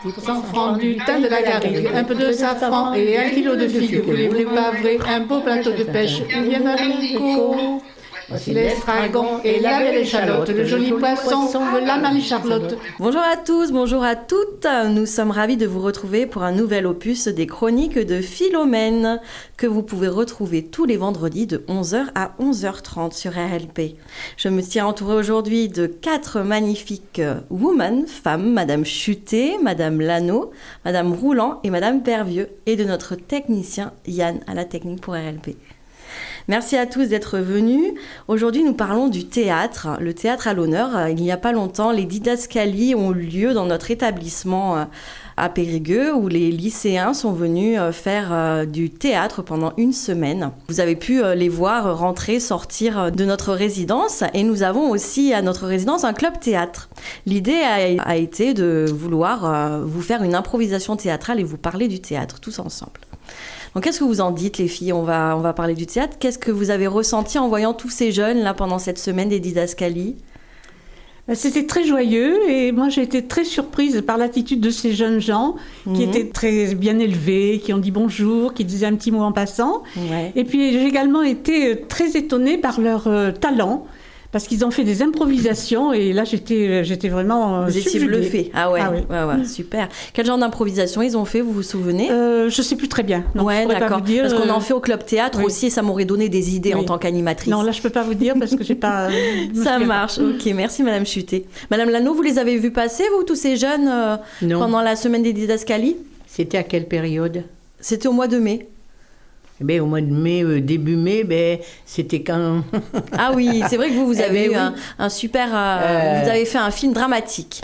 100 francs du thym de la garrigue, un peu de safran et 1 kilo de figues. Voulez-vous pas vrai un beau plateau de pêche ou bien un voici l'estragon et la belle échalote, le joli poisson de la Marie-Charlotte. Bonjour à tous, bonjour à toutes. Nous sommes ravis de vous retrouver pour un nouvel opus des chroniques de Philomène que vous pouvez retrouver tous les vendredis de 11h à 11h30 sur RLP. Je me tiens entourée aujourd'hui de 4 magnifiques femmes, Madame Chutet, Madame Lano, Madame Roulant et Madame Pervieux, et de notre technicien Yann à la technique pour RLP. Merci à tous d'être venus. Aujourd'hui, nous parlons du théâtre. Le théâtre à l'honneur. Il n'y a pas longtemps, les didascalies ont eu lieu dans notre établissement à Périgueux, où les lycéens sont venus faire du théâtre pendant une semaine. Vous avez pu les voir rentrer, sortir de notre résidence, et nous avons aussi à notre résidence un club théâtre. L'idée a été de vouloir vous faire une improvisation théâtrale et vous parler du théâtre tous ensemble. Donc, qu'est-ce que vous en dites, les filles ? On va parler du théâtre. Qu'est-ce que vous avez ressenti en voyant tous ces jeunes là pendant cette semaine des didascalies ? C'était très joyeux et moi j'ai été très surprise par l'attitude de ces jeunes gens qui étaient très bien élevés, qui ont dit bonjour, qui disaient un petit mot en passant. Ouais. Et puis j'ai également été très étonnée par leur talent. Parce qu'ils ont fait des improvisations et là j'étais vraiment Vous étiez bluffée. Ah ouais, ouais, super. Quel genre d'improvisation ils ont fait, vous vous souvenez ? Je sais plus très bien. Donc ouais, d'accord. Pas vous dire, parce qu'on en fait au club théâtre aussi et ça m'aurait donné des idées en tant qu'animatrice. Non, là je peux pas vous dire parce que j'ai pas. Ça marche. Ok, merci Madame Chutet. Madame Lano, vous les avez vus passer vous tous ces jeunes pendant la semaine des didascalies ? C'était à quelle période ? C'était au mois de mai. Au mois de mai, début mai, c'était quand... Ah oui, c'est vrai que vous avez eu un super... vous avez fait un film dramatique.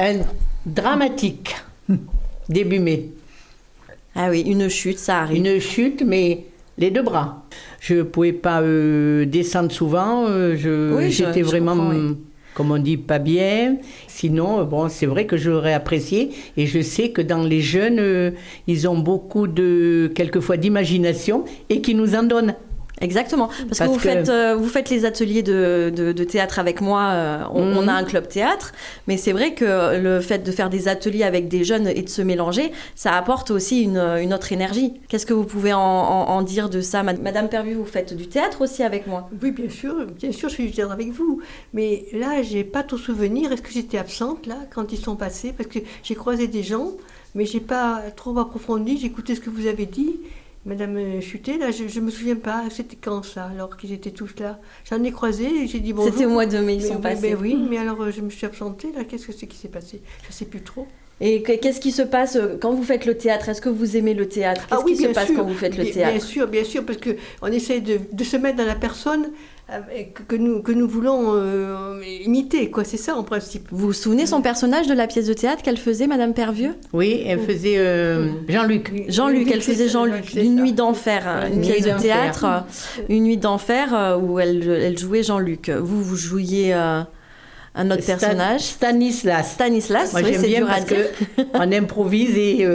Dramatique, début mai. Ah oui, une chute, ça arrive. Une chute, mais les 2 bras. Je ne pouvais pas descendre souvent, j'étais vraiment... Comme on dit, pas bien. Sinon, c'est vrai que j'aurais apprécié. Et je sais que dans les jeunes, ils ont beaucoup quelquefois d'imagination et qui nous en donnent. Exactement. Parce que vous faites les ateliers de théâtre avec moi. On a un club théâtre. Mais c'est vrai que le fait de faire des ateliers avec des jeunes et de se mélanger, ça apporte aussi une autre énergie. Qu'est-ce que vous pouvez en dire de ça ? Madame Pervieux, vous faites du théâtre aussi avec moi ? Oui, bien sûr, je fais du théâtre avec vous. Mais là, j'ai pas tout souvenir. Est-ce que j'étais absente, là, quand ils sont passés ? Parce que j'ai croisé des gens, mais j'ai pas trop approfondi. J'ai écouté ce que vous avez dit. Madame Chutet, là, je me souviens pas, c'était quand ça, alors qu'ils étaient tous là. J'en ai croisé et j'ai dit bonjour. C'était au mois de mai, ils sont passés. Oui, mais alors je me suis absentée, là, qu'est-ce que c'est qui s'est passé ? Je sais plus trop. Et qu'est-ce qui se passe quand vous faites le théâtre ? Est-ce que vous aimez le théâtre ? Qu'est-ce qui se passe quand vous faites le théâtre ? Bien sûr, parce qu'on essaie de se mettre dans la personne que nous voulons imiter, quoi. C'est ça en principe. Vous vous souvenez son personnage de la pièce de théâtre qu'elle faisait, Madame Pervieux ? Oui, elle faisait Jean-Luc. Elle faisait Jean-Luc. Une nuit d'enfer, une pièce de théâtre, une nuit d'enfer où elle jouait Jean-Luc. Vous jouiez un autre personnage. Stanislas. Moi, oui, c'est dur à dire. On improvise et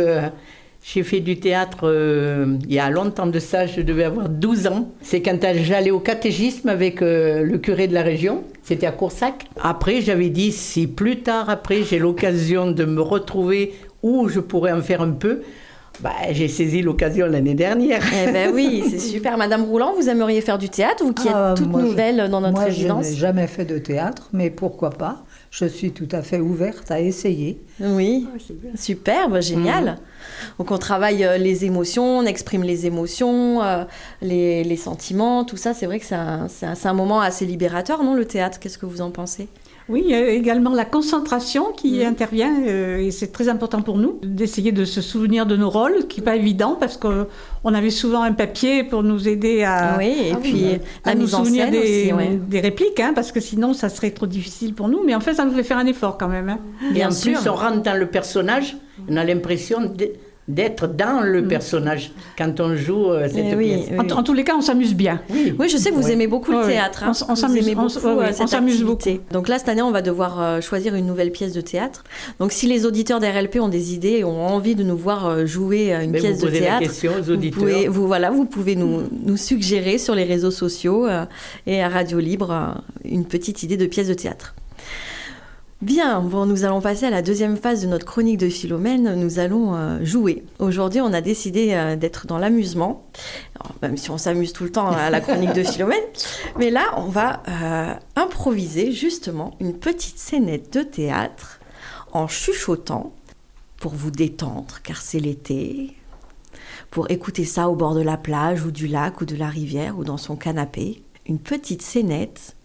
j'ai fait du théâtre il y a longtemps de ça, je devais avoir 12 ans. C'est quand j'allais au catéchisme avec le curé de la région, c'était à Coursac. Après, j'avais dit, si plus tard, après, j'ai l'occasion de me retrouver où je pourrais en faire un peu, j'ai saisi l'occasion l'année dernière. Eh ben oui, c'est super. Madame Roulant, vous aimeriez faire du théâtre, vous qui êtes toute nouvelle dans notre résidence ? Je n'ai jamais fait de théâtre, mais pourquoi pas ? Je suis tout à fait ouverte à essayer. Oui, superbe, génial. Donc on travaille les émotions, on exprime les émotions, les sentiments, tout ça. C'est vrai que c'est un moment assez libérateur, non, le théâtre ? Qu'est-ce que vous en pensez ? Oui, il y a également la concentration qui intervient et c'est très important pour nous d'essayer de se souvenir de nos rôles, qui n'est pas évident parce qu'on avait souvent un papier pour nous aider à, la nous mise en souvenir scène aussi, des répliques, parce que sinon ça serait trop difficile pour nous. Mais en fait, ça nous fait faire un effort quand même. Et en plus, on rentre dans le personnage, on a l'impression d'être dans le personnage quand on joue cette pièce. Oui. En tous les cas, on s'amuse bien. Oui, je sais que vous aimez beaucoup le théâtre. On s'amuse beaucoup. Donc là, cette année, on va devoir choisir une nouvelle pièce de théâtre. Donc si les auditeurs d'RLP ont des idées et ont envie de nous voir jouer une pièce de théâtre, la question aux auditeurs. Vous pouvez nous suggérer sur les réseaux sociaux et à Radio Libre une petite idée de pièce de théâtre. Bien, bon, nous allons passer à la deuxième phase de notre chronique de Philomène. Nous allons jouer. Aujourd'hui, on a décidé d'être dans l'amusement, alors, même si on s'amuse tout le temps à la chronique de Philomène. Mais là, on va improviser justement une petite scénette de théâtre en chuchotant pour vous détendre, car c'est l'été, pour écouter ça au bord de la plage ou du lac ou de la rivière ou dans son canapé. Une petite scénette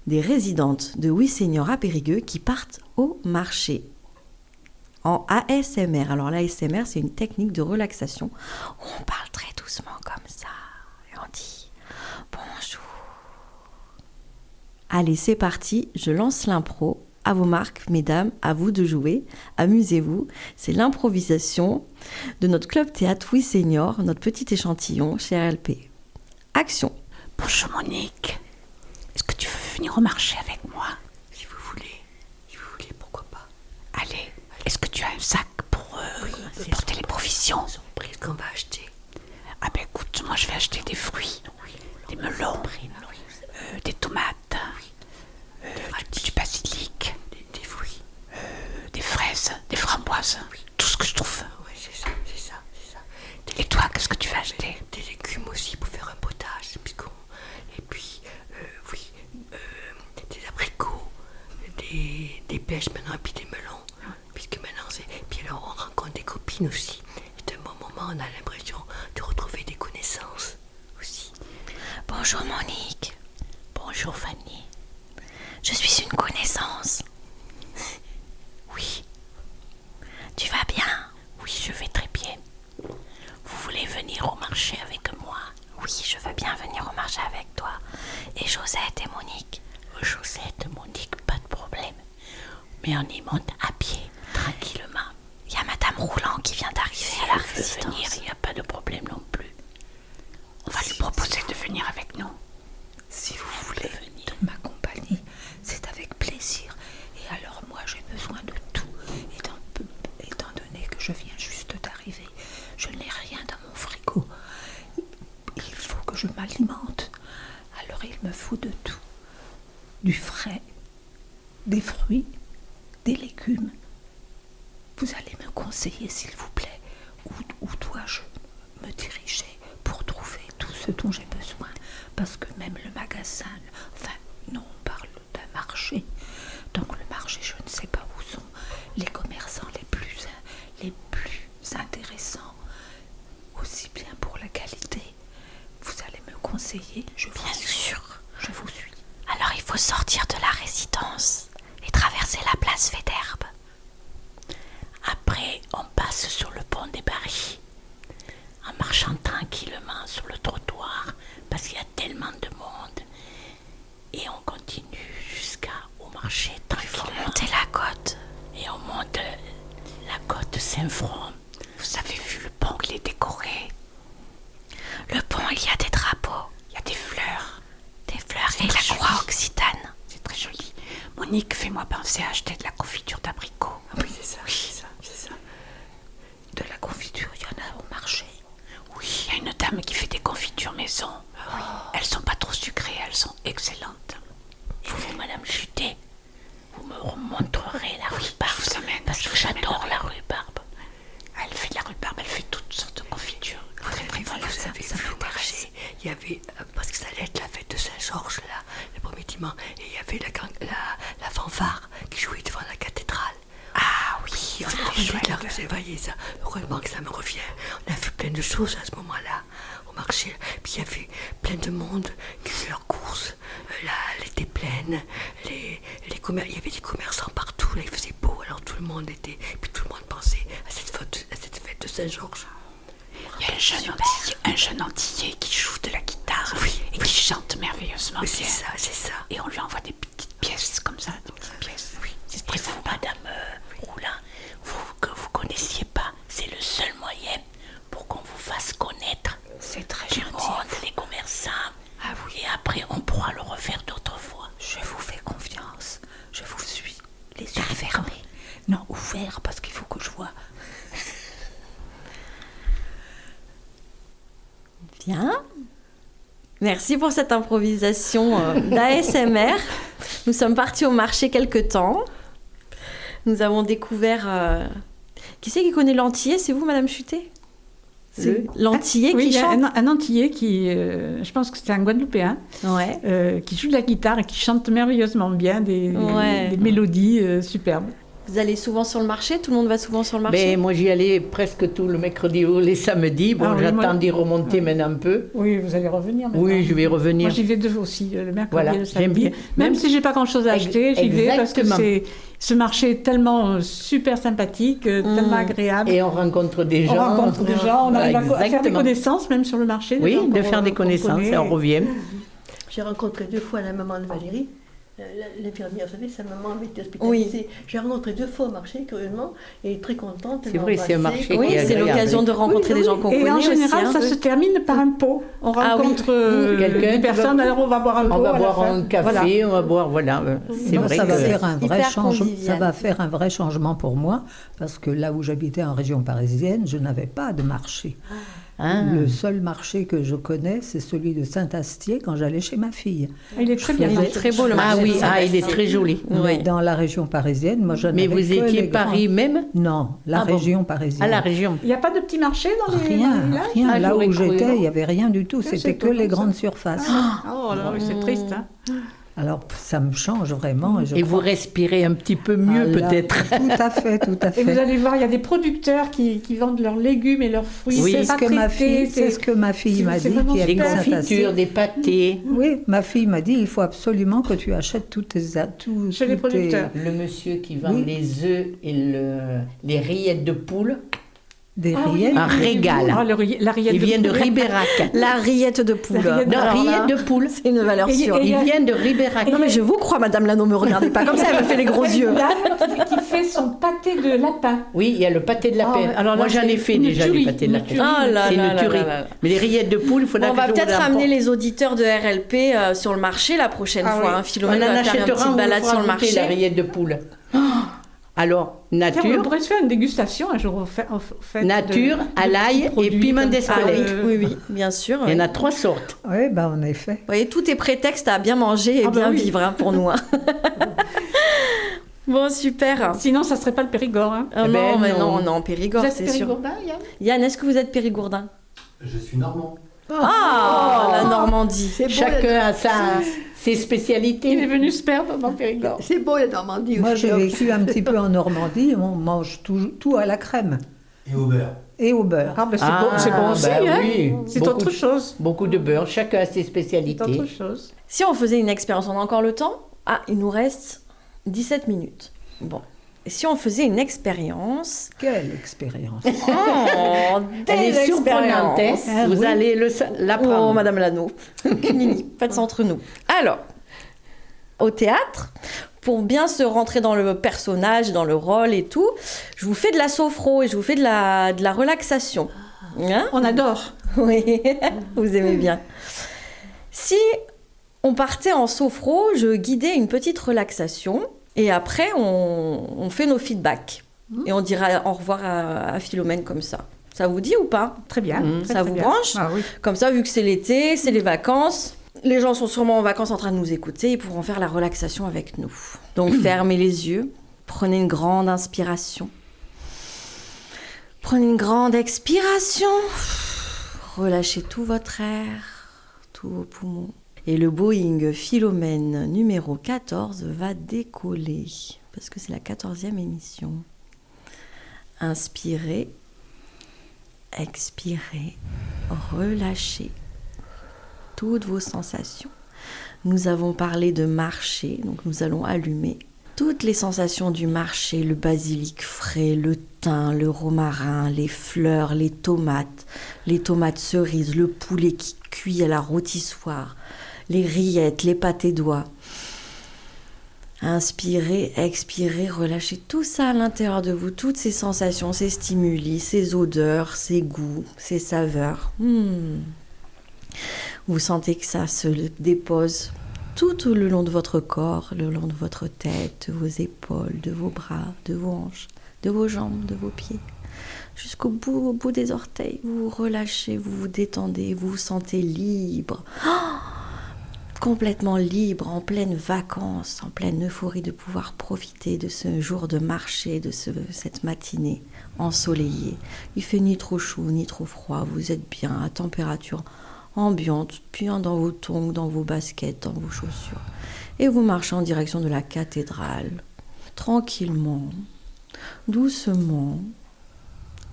des résidentes de Oui Senior à Périgueux qui partent au marché en ASMR. Alors l'ASMR, c'est une technique de relaxation où on parle très doucement comme ça et on dit bonjour. Allez, c'est parti, je lance l'impro. À vos marques, mesdames, à vous de jouer. Amusez-vous. C'est l'improvisation de notre club théâtre Oui Senior, notre petit échantillon chez RLP. Action. Bonjour Monique. Est-ce que tu veux venir au marché avec moi? Si vous voulez, pourquoi pas. Allez, est-ce que tu as un sac pour porter les provisions? Surprise qu'on va acheter. Ah ben écoute, moi je vais acheter des fruits, des melons, des tomates, du basilic, Des fruits. des fraises, des framboises, tout ce que je trouve. Oui, c'est ça. Et toi, qu'est-ce que tu vas acheter? Des légumes aussi pour faire un potage. Et puis, des abricots, des pêches maintenant, et puis des melons. Puisque maintenant, puis alors, on rencontre des copines aussi. Et d'un bon moment, on a l'impression de retrouver des connaissances aussi. Bonjour Monique. Bonjour Fanny. Je suis une connaissance. Oui, Tu vas bien? oui, je vais très bien. Vous voulez venir au marché avec moi? Oui, je veux bien venir au marché avec toi. Et Josette et Monique? Josette, Monique, pas de problème. Mais on y monte à pied, tranquillement. Il y a Madame Roulant qui vient d'arriver Si à la elle veut résidence. venir, il n'y a pas de problème non plus. On va lui proposer de venir avec nous. Si vous voulez de ma compagnie, c'est avec plaisir. Et alors moi j'ai besoin de tout. Étant donné que je viens juste d'arriver, je n'ai rien dans mon frigo. Il faut que je m'alimente. Alors il me faut de tout. Du frais, des fruits, des légumes. Vous allez me conseiller s'il vous plaît, où dois-je me diriger pour trouver tout ce dont j'ai besoin. Parce que même le magasin, non, on parle d'un marché. Donc le marché, je ne sais pas où sont les commerçants les plus intéressants, aussi bien pour la qualité. Vous allez me conseiller, je vous suis. Alors il faut sortir de la résidence et traverser la place Faidherbe. Après, on passe sur le pont des Barils, en marchant tranquillement sur le trottoir, parce qu'il y a tellement de monde. Et on continue jusqu'au marché tranquillement. Monter la côte. Et on monte la côte Saint-Front. Vous avez vu le pont, il est décoré. Le pont, il y a des drapeaux, Il y a des fleurs. et la croix occitane. C'est très joli. Monique, fais-moi penser à acheter de la confiture d'abricot. Ah oui, c'est ça. De la confiture, il y en a au marché. Oui, il y a une dame qui fait des confitures maison. Elles sont pas trop sucrées, elles sont excellentes. Et vous, Madame Juté, vous me remontrerez la rhubarbe. Je vous amène, parce que j'adore la rhubarbe. Elle fait de la rhubarbe, elle fait toutes sortes de confitures. Très très bonnes. Vous avez vu au marché, il y avait, parce que ça allait être la fête de Saint-Georges, là, le premier dimanche, et il y avait la fanfare qui jouait devant la cathédrale. Ah oui, On a vu de la rue Sévaillé, ça. Heureusement que ça me revient. On a vu plein de choses à ce moment-là, au marché. Puis il y avait plein de monde qui faisaient leurs courses. L'été pleine, il y avait des commerçants partout, là, il faisait beau, alors tout le monde était. Puis tout le monde pensait à cette fête de Saint-Georges. Il y a un jeune Antillais qui joue de la guitare et qui chante merveilleusement Oui, bien. c'est ça. Et on lui envoie des petites pièces comme ça, des petites pièces. Oui, c'est très sympa. Madame Roulin, que vous connaissiez pas, c'est le seul moyen pour qu'on vous fasse connaître. C'est très Du gentil. monde, les commerçants. Ah oui. Et après, on pourra le refaire d'autres fois. Je vous fais confiance. Je vous suis. Les yeux fermés. Non, ouverts parce qu'il faut que je vois. Bien. Merci pour cette improvisation d'ASMR. Nous sommes partis au marché quelque temps. Nous avons découvert... Qui c'est qui connaît l'antillais? C'est vous, Madame Chutet? C'est l'antillais oui, qui chante? il y a un antillais qui, je pense que c'est un Guadeloupéen, qui joue de la guitare et qui chante merveilleusement bien des mélodies superbes. Vous allez souvent sur le marché? Tout le monde va souvent sur le marché? Moi, j'y allais presque tout le mercredi ou les samedis. Bon, j'attends d'y remonter maintenant un peu. Oui, vous allez revenir maintenant. Oui, je vais revenir. Moi, j'y vais aussi, le mercredi voilà, et le samedi. bien. Même si j'ai pas grand-chose à acheter, j'y vais parce que ce marché est tellement super sympathique, tellement agréable. Et on rencontre des gens. On arrive à faire des connaissances, même sur le marché. Oui, de faire des connaissances, et on revient. J'ai rencontré 2 fois la maman de Valérie. L'infirmière, vous savez, sa maman avait été hospitalisée. Oui. J'ai rencontré 2 fois au marché, curieusement, et très contente. C'est vrai, c'est un marché. Oui, c'est l'occasion de rencontrer des gens qu'on connaît. Et en général, aussi, ça se termine par un pot. On rencontre des personnes, alors on va boire un pot. On va boire un café, on va boire, voilà. C'est vrai ça que va faire un vrai changement. convivial. Ça va faire un vrai changement pour moi, parce que là où j'habitais en région parisienne, je n'avais pas de marché. Le seul marché que je connais, c'est celui de Saint-Astier quand j'allais chez ma fille. Il est très bien. Il est très beau le marché. Ah oui, de Saint-Astier. il est très joli. Mais dans la région parisienne, moi je n'avais Mais vous étiez Paris même? Non, la région parisienne. À la région. Il n'y a pas de petits marchés dans les Rien. Ah, Là j'aurais où cru, j'étais, non. il n'y avait rien du tout. C'était que les grandes surfaces. Oh là, oui, c'est triste. Hein. Alors, ça me change vraiment. Et vous respirez un petit peu mieux, peut-être. Tout à fait, tout à fait. Et vous allez voir, il y a des producteurs qui vendent leurs légumes et leurs fruits. Oui, c'est ce que ma fille m'a dit. Des confitures, des pâtés. Oui, ma fille m'a dit, il faut absolument que tu achètes tous tes... Chez les producteurs. Le monsieur qui vend les œufs et les rillettes de poule. Des rillettes. Un régal. La rillette Il vient de Ribérac. La rillette de poule. Non, rillette de poule. C'est une valeur sûre. Il vient de Ribérac. Non mais je vous crois, Madame Lano, me regardez pas comme ça, elle me fait les gros yeux. Qui fait son pâté de lapin. Oui, il y a le pâté de lapin. Alors là, moi, j'en ai fait déjà du pâté de lapin. C'est une tuerie. Mais les rillettes de poule, il faudra On va peut-être ramener les auditeurs de RLP sur le marché la prochaine fois. Philomène va faire une petite balade sur le marché. La rillette de poule. Alors, nature. Tiens, on pourrait se faire une dégustation un jour au fait nature, à l'ail et piment d'Espelette. Oui, bien sûr. Il y en a 3 sortes. Oui, en effet. Vous voyez, tout est prétexte à bien manger et bien vivre pour nous. Bon, super. Sinon, ça ne serait pas le Périgord. Hein. Non, Périgord, c'est sûr. Vous êtes Périgourdin, Yann ? Yann, est-ce que vous êtes Périgourdin ? Je suis normand. La Normandie. Chacun a ses spécialités. Il est venu se perdre dans le Périgord. C'est beau la Normandie aussi. Moi, j'ai vécu un petit peu en Normandie. On mange tout à la crème. Et au beurre. Et au beurre. C'est bon aussi. Oui. C'est autre chose. Beaucoup de beurre. Chacun a ses spécialités. C'est autre chose. Si on faisait une expérience, on a encore le temps ? Il nous reste 17 minutes. Bon. Et si on faisait une expérience... Quelle expérience! Elle est surprenante, vous allez l'apprendre. Oh, Madame Lano, faites ça entre nous. Alors, au théâtre, pour bien se rentrer dans le personnage, dans le rôle et tout, je vous fais de la sophro et je vous fais de la relaxation. Hein? On adore. Oui, vous aimez bien. Si on partait en sophro, je guidais une petite relaxation. Et après, on fait nos feedbacks. Et on dira au revoir à Philomène comme ça. Ça vous dit ou pas ? Très bien. Ça vous branche ? Oui. Comme ça, vu que c'est l'été, c'est les vacances, les gens sont sûrement en vacances en train de nous écouter, ils pourront faire la relaxation avec nous. Donc, fermez les yeux, prenez une grande inspiration. Prenez une grande expiration. Relâchez tout votre air, tous vos poumons. Et le Boeing Philomène numéro 14 va décoller, parce que c'est la 14e émission. Inspirez, expirez, relâchez toutes vos sensations. Nous avons parlé de marcher, donc nous allons allumer toutes les sensations du marché, le basilic frais, le thym, le romarin, les fleurs, les tomates cerises, le poulet qui cuit à la rôtissoire, les rillettes, les pâtés d'oie. Inspirez, expirez, relâchez tout ça à l'intérieur de vous, toutes ces sensations, ces stimuli, ces odeurs, ces goûts, ces saveurs. Vous sentez que ça se dépose tout le long de votre corps, le long de votre tête, de vos épaules, de vos bras, de vos hanches, de vos jambes, de vos pieds. Jusqu'au bout, au bout des orteils, vous vous relâchez, vous vous détendez, vous vous sentez libre. complètement libre, en pleine vacances, en pleine euphorie de pouvoir profiter de ce jour de marché, de cette matinée ensoleillée. Il fait ni trop chaud, ni trop froid, vous êtes bien à température ambiante, bien dans vos tongs, dans vos baskets, dans vos chaussures. Et vous marchez en direction de la cathédrale, tranquillement, doucement.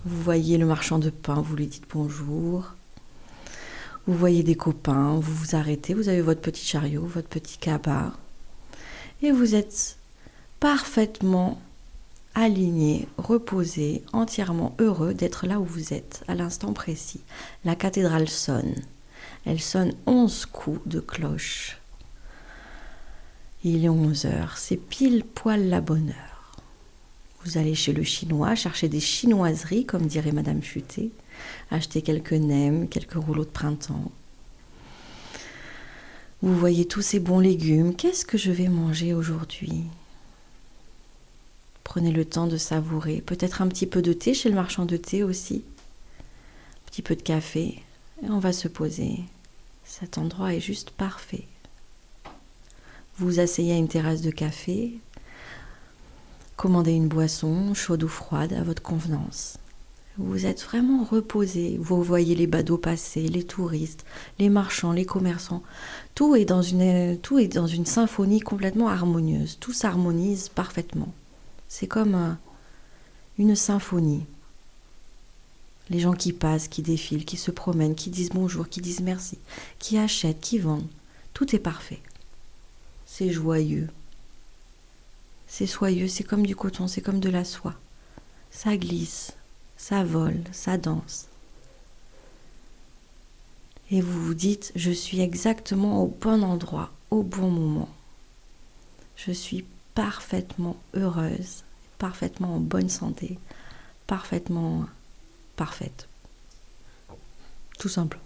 Vous voyez le marchand de pain, vous lui dites bonjour. Vous voyez des copains, vous vous arrêtez, vous avez votre petit chariot, votre petit cabar. Et vous êtes parfaitement aligné, reposé, entièrement heureux d'être là où vous êtes, à l'instant précis. La cathédrale sonne. Elle sonne 11 coups de cloche. Il est 11 heures, c'est pile poil la bonne heure. Vous allez chez le chinois, chercher des chinoiseries, comme dirait Madame Futé, acheter quelques nems, quelques rouleaux de printemps. Vous voyez tous ces bons légumes. Qu'est-ce que je vais manger aujourd'hui ? Prenez le temps de savourer. Peut-être un petit peu de thé chez le marchand de thé aussi. Un petit peu de café. Et on va se poser. Cet endroit est juste parfait. Vous vous asseyez à une terrasse de café. Commandez une boisson, chaude ou froide, à votre convenance. Vous êtes vraiment reposé. Vous voyez les badauds passer, les touristes, les marchands, les commerçants. Tout est dans une symphonie complètement harmonieuse. Tout s'harmonise parfaitement. C'est comme une symphonie. Les gens qui passent, qui défilent, qui se promènent, qui disent bonjour, qui disent merci, qui achètent, qui vendent. Tout est parfait. C'est joyeux. C'est soyeux, c'est comme du coton, c'est comme de la soie. Ça glisse, ça vole, ça danse. Et vous vous dites, je suis exactement au bon endroit, au bon moment. Je suis parfaitement heureuse, parfaitement en bonne santé, parfaitement parfaite. Tout simplement.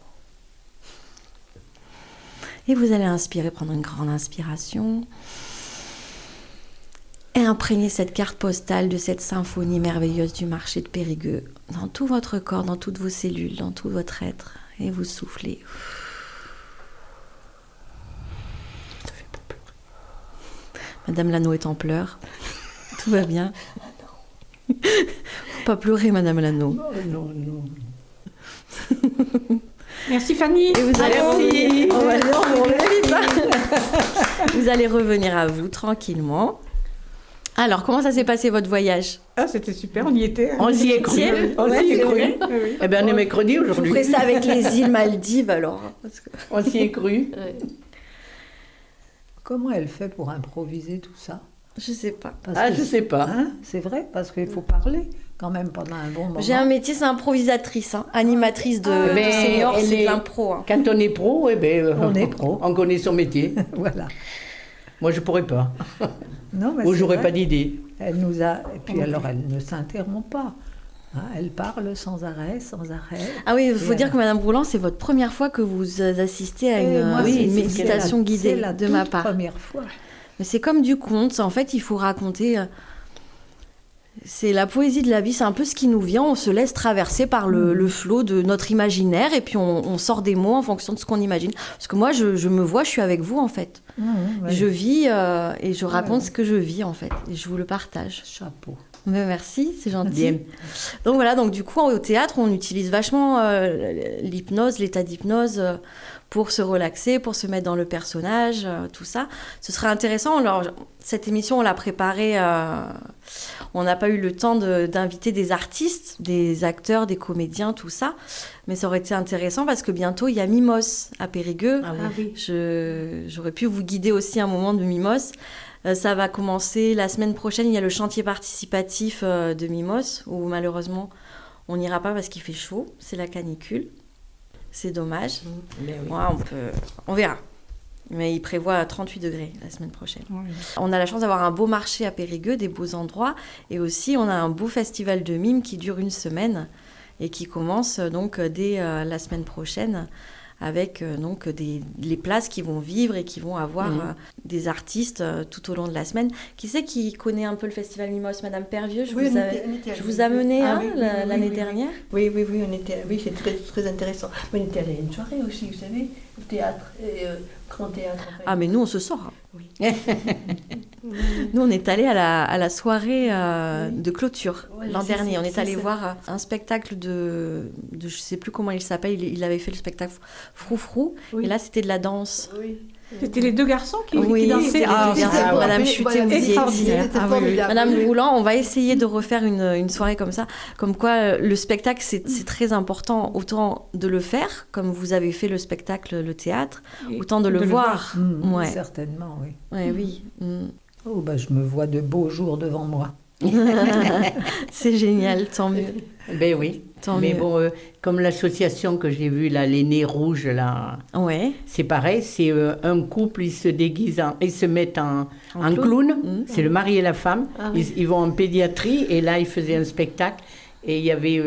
Et vous allez inspirer, prendre une grande inspiration et imprégner cette carte postale de cette symphonie merveilleuse du marché de Périgueux dans tout votre corps, dans toutes vos cellules, dans tout votre être. Et vous soufflez. Ça fait pas pleurer. Madame Lano est en pleurs. Tout va bien. Faut pas pleurer, Madame Lano. Non. Merci Fanny. Et vous allez vous allez revenir à vous tranquillement. Alors, comment ça s'est passé votre voyage ? Ah, c'était super, on y était. On s'y est cru. On s'y est cru. Eh bien, on est mercredi aujourd'hui. Vous ferez ça avec les îles Maldives alors. On s'y est cru. Comment elle fait pour improviser tout ça ? Je sais pas. Je sais pas. Hein, c'est vrai, parce qu'il faut parler quand même pendant un bon moment. J'ai un métier, c'est improvisatrice, animatrice de senior, c'est de l'impro. Hein. Quand on est pro, on est pro. On connaît son métier. Voilà. Moi, je pourrais pas. Non, mais ou j'aurais pas d'idée. Elle nous a... Et puis alors, elle ne s'interrompt pas. Hein, elle parle sans arrêt. Ah oui, il faut dire que Madame Rouland, c'est votre première fois que vous assistez à une méditation guidée de ma part. C'est la première fois. Mais c'est comme du conte. En fait, il faut raconter... C'est la poésie de la vie, c'est un peu ce qui nous vient. On se laisse traverser par le flot de notre imaginaire et puis on sort des mots en fonction de ce qu'on imagine. Parce que moi, je me vois, je suis avec vous en fait. Ouais. Je vis et je raconte ce que je vis en fait. Et je vous le partage. Chapeau. Mais merci, c'est gentil. Bien. Donc voilà, donc du coup au théâtre, on utilise vachement l'hypnose, l'état d'hypnose pour se relaxer, pour se mettre dans le personnage, tout ça. Ce serait intéressant. Alors, cette émission, on l'a préparée. On n'a pas eu le temps d'inviter des artistes, des acteurs, des comédiens, tout ça. Mais ça aurait été intéressant parce que bientôt, il y a Mimos à Périgueux. Ah oui. J'aurais pu vous guider aussi un moment de Mimos. Ça va commencer la semaine prochaine. Il y a le chantier participatif de Mimos où malheureusement, on n'ira pas parce qu'il fait chaud. C'est la canicule. C'est dommage. Mais oui. Ouais, on verra. Mais il prévoit 38 degrés la semaine prochaine. Oui. On a la chance d'avoir un beau marché à Périgueux, des beaux endroits. Et aussi, on a un beau festival de mime qui dure une semaine et qui commence donc dès la semaine prochaine avec donc les places qui vont vivre et qui vont avoir des artistes tout au long de la semaine. Qui c'est qui connaît un peu le Festival Mimos? Madame Pervieux, je vous ai amené l'année dernière. Oui, c'est très, très intéressant. Mais on était allé à une soirée aussi, vous savez, au théâtre, grand théâtre. En fait. Ah, mais nous, on se sort. Oui. Nous, on est allé à la soirée de clôture l'an dernier. On est allé voir un spectacle de je sais plus comment il s'appelle. Il avait fait le spectacle Froufrou. Oui. Et là, c'était de la danse. Oui. C'était les deux garçons qui C'était dansaient. les deux garçons. Madame Chuté, vous y étiez. Madame Roulant, on va essayer de refaire une soirée comme ça. Comme quoi, le spectacle, c'est très important. Autant de le faire, comme vous avez fait le spectacle, le théâtre, autant de le voir. Ouais. Certainement, oui. Ouais, oui. Oh, je me vois de beaux jours devant moi. C'est génial, tant mieux. Ben oui. Mais bon, comme l'association que j'ai vue, là, les Nez Rouges, là, c'est pareil, c'est un couple, ils se déguisent, ils se mettent en clown, c'est le mari et la femme, ils vont en pédiatrie, et là, ils faisaient un spectacle, et il y avait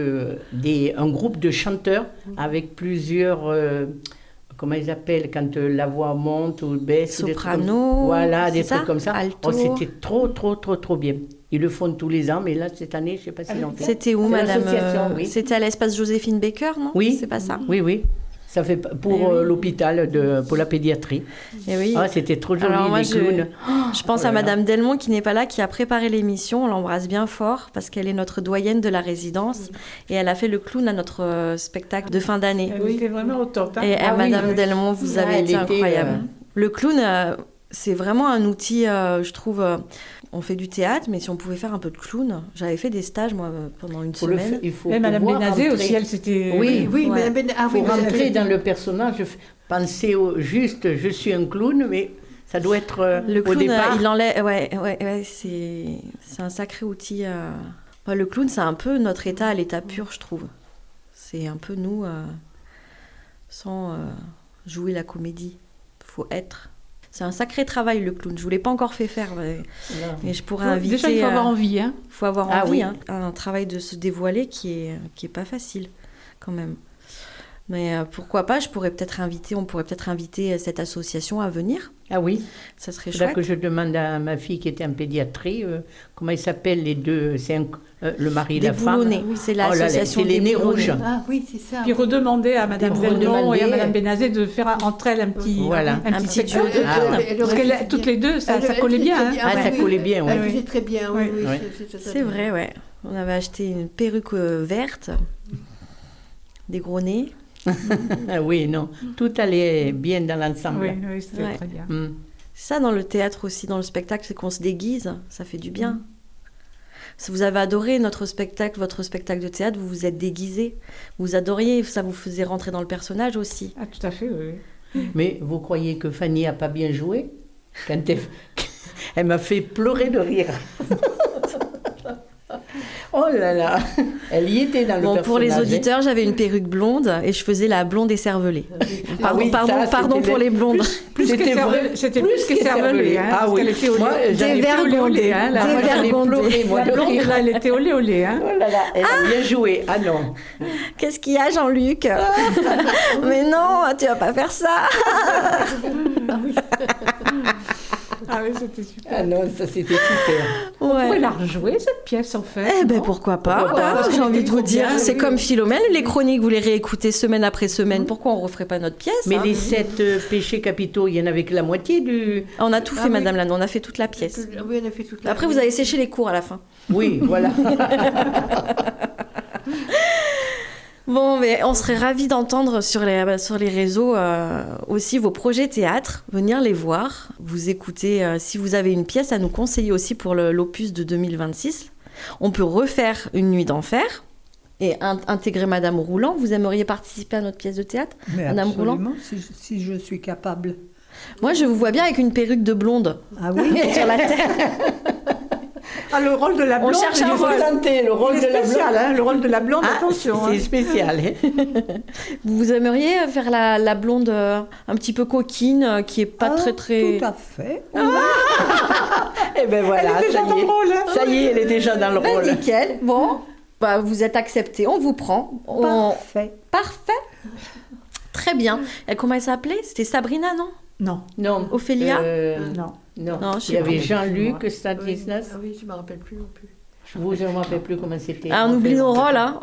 un groupe de chanteurs avec plusieurs... comment ils appellent quand la voix monte ou baisse? Soprano. Voilà, des trucs comme ça. Alto. Oh, c'était trop bien. Ils le font tous les ans, mais là, cette année, je ne sais pas s'ils l'ont fait. C'était où, madame? Oui. C'était à l'espace Joséphine Baker, non? Oui. C'est pas ça? Oui. Ça fait pour l'hôpital, pour la pédiatrie. Et oui. Ah, c'était trop joli, alors, moi, les clowns. Je pense à madame Delmont, qui n'est pas là, qui a préparé l'émission. On l'embrasse bien fort, parce qu'elle est notre doyenne de la résidence. Et elle a fait le clown à notre spectacle de fin d'année. Elle était vraiment au top. Et madame Delmont, vous avez été incroyable. Le clown, c'est vraiment un outil, je trouve... on fait du théâtre, mais si on pouvait faire un peu de clown, j'avais fait des stages, moi, pendant une semaine. Et Madame Bénazé aussi, elle s'était... Oui, Madame Bénazé. Il faut rentrer dans le personnage, penser juste, je suis un clown, mais ça doit être le clown, au départ. Il enlève, c'est un sacré outil. Le clown, c'est un peu notre état à l'état pur, je trouve. C'est un peu nous, sans jouer la comédie. Il faut être... C'est un sacré travail, le clown. Je ne vous l'ai pas encore fait faire, mais je pourrais inviter... Déjà, il faut avoir envie. Il faut avoir envie. Un travail de se dévoiler qui est pas facile, quand même. Mais pourquoi pas, on pourrait peut-être inviter cette association à venir. Ah oui. Ça serait chouette. C'est là que je demande à ma fille qui était en pédiatrie, comment ils s'appellent les deux, c'est le mari et la femme. Oui, c'est l'association c'est les Nez Rouges. Ah oui, c'est ça. Puis redemander à Madame Delmont et à Madame Bénazé de faire entre elles un petit duo de clown. Parce que toutes les deux, ça collait bien. Ça collait bien, oui. Elle faisait très bien, oui. C'est vrai, ouais. On avait acheté une perruque verte, des gros nez. Oui, non, tout allait bien dans l'ensemble. Oui, c'était très bien. Ça, dans le théâtre aussi, dans le spectacle, c'est qu'on se déguise, ça fait du bien. Si vous avez adoré notre spectacle, votre spectacle de théâtre, vous vous êtes déguisé, vous adoriez, ça vous faisait rentrer dans le personnage aussi. Ah, tout à fait, oui. Mais vous croyez que Fanny n'a pas bien joué? Quand elle m'a fait pleurer de rire. Oh là là, elle y était dans le personnage. Pour les auditeurs, j'avais une perruque blonde et je faisais la blonde écervelée. Pardon pour les blondes. C'était plus que cervelée. Ah oui, moi j'en ai dévergondée. La blonde, là, elle était olé olé. Oh là là, elle a bien joué. Ah non. Qu'est-ce qu'il y a, Jean-Luc? Mais non, tu vas pas faire ça. Ah oui, c'était super. Ah non, ça c'était super. On pourrait la rejouer, cette pièce, en fait. Eh ben pourquoi pas, j'ai envie de vous dire. C'est comme Philomène, les chroniques, vous les réécoutez semaine après semaine. Pourquoi on ne referait pas notre pièce? Mais les 7 péchés capitaux, il y en avait que la moitié du... On a tout fait, Madame Lannes, on a fait toute la pièce. Oui, on a fait toute la... Après, vous avez séché les cours à la fin. Oui, voilà. Bon, mais on serait ravis d'entendre sur les réseaux aussi vos projets théâtre, venir les voir, vous écouter. Si vous avez une pièce à nous conseiller aussi pour l'opus de 2026, on peut refaire Une nuit d'enfer et intégrer Madame Roulant. Vous aimeriez participer à notre pièce de théâtre, Madame Roulant? Absolument, si je suis capable. Moi, je vous vois bien avec une perruque de blonde. Ah oui. Sur la tête. Ah, le rôle de la blonde, le rôle de la blonde. Hein, le rôle de la blonde, attention. C'est spécial. Vous aimeriez faire la blonde un petit peu coquine, qui est pas très... Tout à fait. Et ben voilà, elle est déjà dans le rôle. Ça y est, elle est déjà dans le rôle. Nickel, bon. Vous êtes accepté, on vous prend. Parfait. Parfait. très bien. Et comment elle s'appelait? C'était Sabrina, non? Non. Ophélia? Non. Non, je il y sais avait pas. Jean-Luc Stanislas. Ah oui, je ne me rappelle plus non plus. Vous, je ne me rappelle plus comment c'était. Ah, on oublie nos rôles, hein.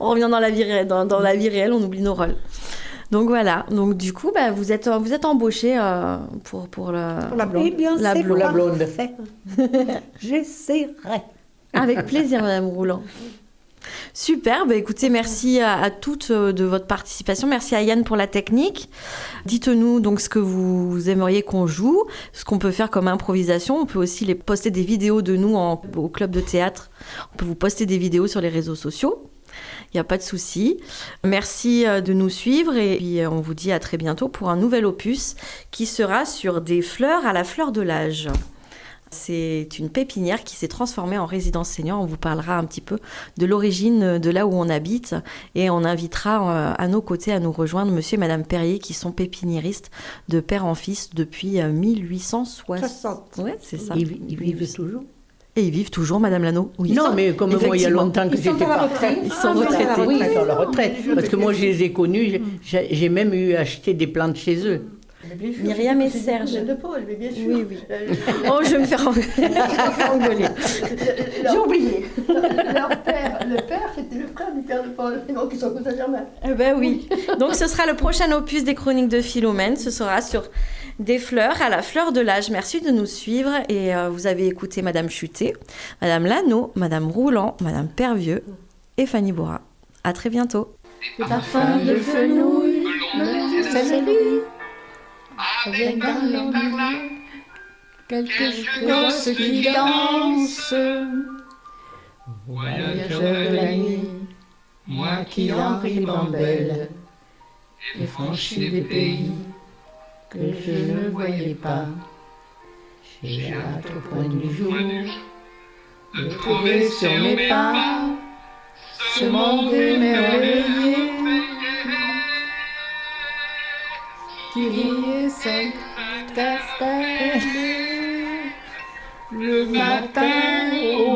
On revient dans la vie réelle, dans la vie réelle, on oublie nos rôles. Donc voilà, donc du coup, vous êtes embauché pour la blonde. Eh bien, La c'est blonde. La blonde. parfait. J'essaierai. Avec plaisir, Madame Roulant. Super, écoutez, merci à toutes de votre participation. Merci à Yann pour la technique. Dites-nous donc ce que vous aimeriez qu'on joue, ce qu'on peut faire comme improvisation. On peut aussi les poster des vidéos de nous au club de théâtre. On peut vous poster des vidéos sur les réseaux sociaux. Il n'y a pas de souci. Merci de nous suivre et puis on vous dit à très bientôt pour un nouvel opus qui sera sur des fleurs à la fleur de l'âge. C'est une pépinière qui s'est transformée en résidence senior. On vous parlera un petit peu de l'origine de là où on habite et on invitera à nos côtés à nous rejoindre monsieur et madame Perrier qui sont pépiniéristes de père en fils depuis 1860. Ouais, c'est ça. Ils vivent toujours. Et ils vivent toujours, madame Lano. Oui, Non, mais comme moi, il y a longtemps que j'étais pas retraite. Ils sont retraités. Oui, ils sont à la retraite. Parce que moi, je les ai connus. J'ai même eu acheté des plantes chez eux. Myriam et Serge. De Paul, mais bien sûr. Oui. Oh, je vais me faire engueuler. J'ai oublié. Le père, c'était le frère du père de Paul. Donc, ils sont comme ça, Germain. Eh ben oui. Donc, ce sera le prochain opus des Chroniques de Philomène. Ce sera sur des fleurs à la fleur de l'âge. Merci de nous suivre. Et vous avez écouté Madame Chutet, Madame Lano, Madame Roulant, Madame Pervieux et Fanny Bora. À très bientôt. Des parfums de fenouil, de céleri, avec dans l'ombre quelques gosses qui dansent. Voyageur de la nuit, moi qui en ribambelle, et franchi des pays que je ne voyais pas. J'ai hâte au point du jour de trouver sur mes pas ce monde émerveillé qui s'interpelle le matin au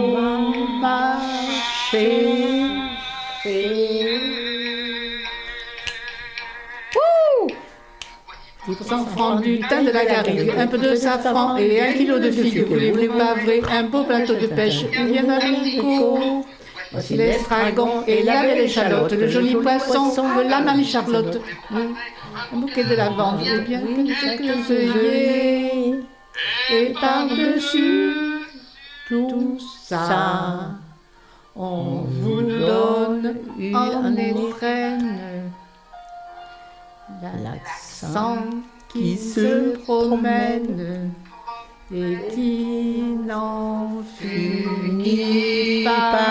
marché. Sans francs du thym, de la garrigue, un peu de safran et 1 kilo de figues. Voulez-vous pas vrai un beau plateau de pêche ou bien un haricot? Voici l'estragon et la belle échalote, le joli poisson de la Marie-Charlotte, un bouquet de lavande ou bien quelques œillets. Et par-dessus tout ça, on vous donne en étrenne l'accent qui se promène et qui n'en finit pas.